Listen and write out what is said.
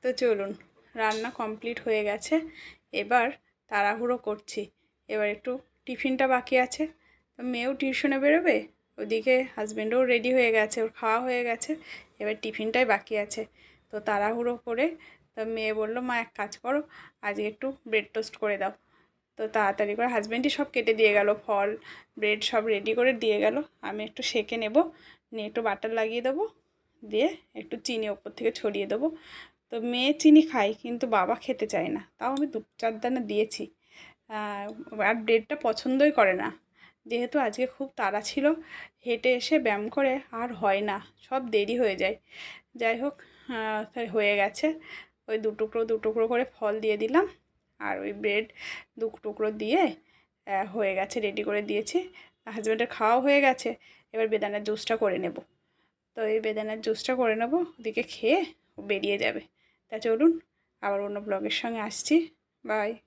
তো চলুন, রান্না কমপ্লিট হয়ে গেছে। এবার তাড়াহুড়ো করছি। এবার একটু টিফিনটা বাকি আছে। তো মেয়েও টিউশনে বেরোবে, ওদিকে হাজব্যান্ডও রেডি হয়ে গেছে, ওর খাওয়া হয়ে গেছে। এবার টিফিনটাই বাকি আছে। তো তাড়াহুড়ো করে তো মেয়ে বলল, মা এক কাজ করো, আজকে একটু ব্রেড টোস্ট করে দাও। তো তাড়াতাড়ি করে হাজব্যান্ডই সব কেটে দিয়ে গেল, ফল ব্রেড সব রেডি করে দিয়ে গেল। আমি একটু সেঁকে নেব, নিয়ে একটু বাটার লাগিয়ে দেবো, দিয়ে একটু চিনি ওপর থেকে ছড়িয়ে দেবো। তো মেয়ে চিনি খায়, কিন্তু বাবা খেতে চায় না, তাও আমি 2-4 দানা দিয়েছি। আর ব্রেডটা পছন্দই করে না। যেহেতু আজকে খুব তাড়া ছিল, হেঁটে এসে ব্যায়াম করে আর হয় না, সব দেরি হয়ে যায়। যাই হোক, তাই হয়ে গেছে। ওই 2 টুকরো করে ফল দিয়ে দিলাম, আর ওই ব্রেড 2 টুকরো দিয়ে হয়ে গেছে, রেডি করে দিয়েছি। হাজব্যান্ডের খাওয়া হয়ে গেছে। এবার বেদানার জুসটা করে নেব। তো এই বেদানার জুসটা করে নেব, ওদিকে খেয়ে ও বেরিয়ে যাবে। তা চলুন, আবার অন্য ব্লগের সঙ্গে আসছি। বাই।